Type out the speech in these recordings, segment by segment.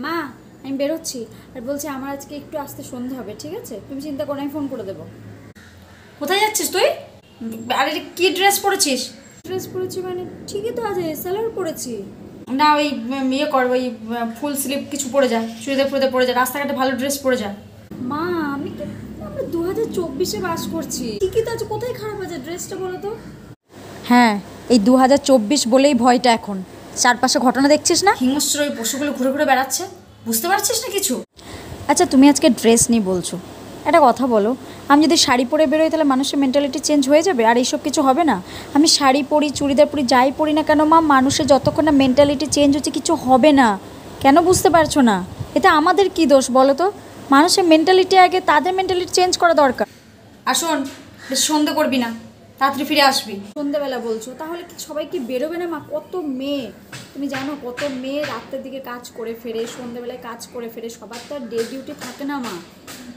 মা আমি বেরোচ্ছি, আর বলছি আমার আজকে একটু আসতে সন্ধে হবে, ঠিক আছে? তুমি চিন্তা করো, আমি ফোন করে দেবো। কোথায় যাচ্ছিস তুই? আরে কি ড্রেস পরেছিস? ড্রেস পরেছি মানে ঠিকই তো আছে, সালোয়ার পরেছি। না ওই ইয়ে কর, ওই ফুল স্লিভ কিছু পরে যা, চুড়িদার ফুড়িদার পরে যা, রাস্তাঘাটে ভালো ড্রেস পরে যা। মা আমি কি, আমরা 2024-এ বাস করছি, ঠিকই তো আছে, কোথায় খারাপ আছে ড্রেসটা বলো তো? হ্যাঁ, এই 2024 বলেই ভয়টা এখন। চারপাশে ঘটনা দেখছিস না? হিংস্র ওই পশুগুলো ঘুরে ঘুরে বেড়াচ্ছে, বুঝতে পারছিস না কিছু? আচ্ছা তুমি আজকে ড্রেস নিয়ে বলছো, একটা কথা বলো, আমি যদি শাড়ি পরে বেরোই তাহলে মানুষের মেন্টালিটি চেঞ্জ হয়ে যাবে আর এইসব কিছু হবে না? আমি শাড়ি পরি, চুড়িদার পরি, যাই পরি না কেন মা, মানুষের যতক্ষণ না মেন্টালিটি চেঞ্জ হচ্ছে কিছু হবে না। কেন বুঝতে পারছো না? এটা আমাদের কি দোষ বলো তো? মানুষের মেন্টালিটি আগে, তাদের মেন্টালিটি চেঞ্জ করা দরকার। আর শোন, বেশি সন্দেহ করবি না, তাড়াতাড়ি ফিরে আসবি। সন্ধ্যেবেলা বলছো, তাহলে কি সবাই কি বেরোবে না মা? কত মেয়ে, তুমি জানো কত মেয়ে রাতের দিকে কাজ করে ফেরে, সন্ধ্যেবেলায় কাজ করে ফেরে, সবার তো আর ডে ডিউটি থাকে না মা।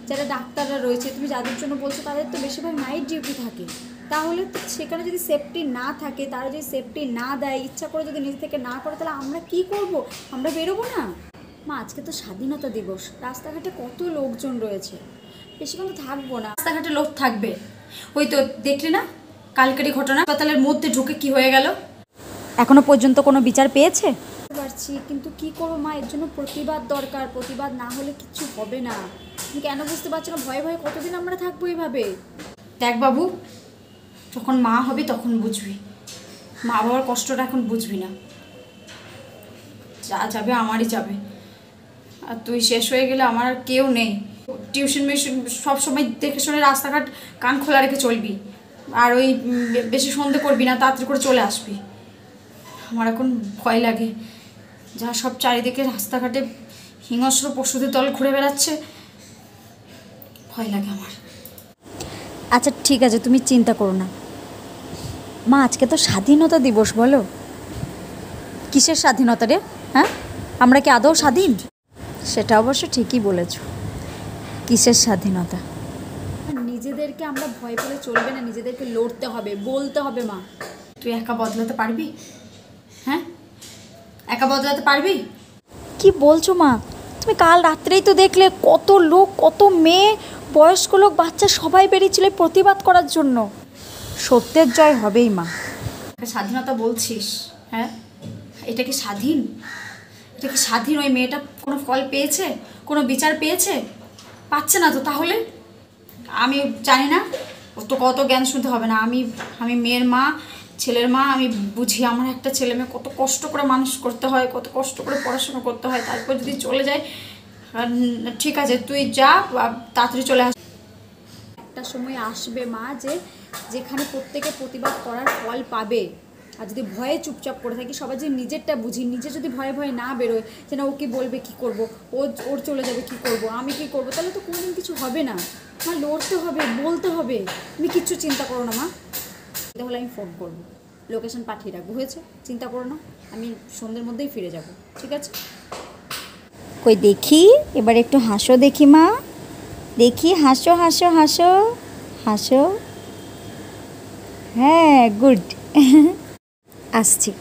যারা ডাক্তাররা রয়েছে, তুমি যাদের জন্য বলছো তাদের তো বেশিরভাগ নাইট ডিউটি থাকে। তাহলে তো সেখানে যদি সেফটি না থাকে, তারা যদি সেফটি না দেয়, ইচ্ছা করে যদি নিজে থেকে না করে, তাহলে আমরা কি করব? আমরা বেরোবো না মা? আজকে তো স্বাধীনতা দিবস, রাস্তাঘাটে কত লোকজন রয়েছে, বেশিক্ষণ তো থাকবো না। রাস্তাঘাটে লোক থাকবে, ওই তো দেখলি না কালকেরই ঘটনা, হাসপাতালের মধ্যে ঢুকে কি হয়ে গেল। এখনো পর্যন্ত কোনো বিচার পেয়েছে? পারছি, কিন্তু কি করবো মা, এর জন্য প্রতিবাদ দরকার, প্রতিবাদ না হলে কিচ্ছু হবে না। তুমি কেন বুঝতে পারছো না? ভয়ে ভয়ে কতদিন আমরা থাকবো এইভাবে? দেখ বাবু, যখন মা হবি তখন বুঝবি, মা বাবার কষ্টটা এখন বুঝবি না। যা যাবে আমারই যাবে, আর তুই শেষ হয়ে গেলে আমার আর কেউ নেই। টিউশন মিউশন সবসময় দেখে শুনে রাস্তাঘাট কান খোলা রেখে চলবি, আর ওই বেশি সন্ধে করবি না, তাড়াতাড়ি করে চলে আসবি। আমার এখন ভয় লাগে, যা সব চারিদিকে রাস্তাঘাটে হিংস্র পশুদের দল ঘুরে বেড়াচ্ছে, ভয় লাগে আমার। আচ্ছা ঠিক আছে, তুমি চিন্তা করো না মা, আজকে তো স্বাধীনতা দিবস, বলো কিসের স্বাধীনতা রে? হ্যাঁ, আমরা কি আদৌ স্বাধীন? সেটা অবশ্য ঠিকই বলেছ, কিসের স্বাধীনতা? নিজেদেরকে আমরা ভয় পেলে চলবে না, নিজেদেরকে লড়তে হবে, বলতে হবে মা। তুই একা বদলাতে পারবি? হ্যাঁ, একা বদলাতে পারবি? কি বলছো মা? তুমি কাল রাত্রেই তো দেখলে কত লোক, কত মেয়ে, বয়স্ক লোক, বাচ্চা সবাই বেরিয়েছিল প্রতিবাদ করার জন্য। সত্যের জয় হবেই মা। স্বাধীনতা বলছিস? হ্যাঁ, এটা কি স্বাধীন? এটা কি স্বাধীন? ওই মেয়েটা কোনো ফল পেয়েছে, কোনো বিচার পেয়েছে? পাচ্ছে না তো। তাহলে আমি জানি না, তো কত জ্ঞান শুনতে হবে না। আমি মেয়ের মা, ছেলের মা, আমি বুঝি আমার একটা ছেলে মেয়ে কত কষ্ট করে মানুষ করতে হয়, কত কষ্ট করে পড়াশোনা করতে হয়, তারপর যদি চলে যায়। ঠিক আছে, তুই যা, তাড়াতাড়ি চলে আস। একটা সময় আসবে মা, যেখানে প্রত্যেকে প্রতিবাদ করার ফল পাবে। আর যদি ভয়ে চুপচাপ করে থাকি, সবাই যে নিজেরটা বুঝি, নিজে যদি ভয়ে ভয়ে না বেরোয়, যে না ও কি বলবে, কি করব, ওর চলে যাবে, কি করব, আমি কি করব, তাহলে তো কোনোদিন কিছু হবে না মা। লড়তে হবে, বলতে হবে। তুমি কিচ্ছু চিন্তা করো না মা, তাহলে আমি ফোন করবো, লোকেশন পাঠিয়ে রাখবো, হয়েছে? চিন্তা করো না, আমি সন্ধ্যের মধ্যেই ফিরে যাব, ঠিক আছে? কই দেখি, এবার একটু হাসো দেখি মা, দেখি, হাসো হাসো হাসো হাসো। হ্যাঁ, গুড। আসছি।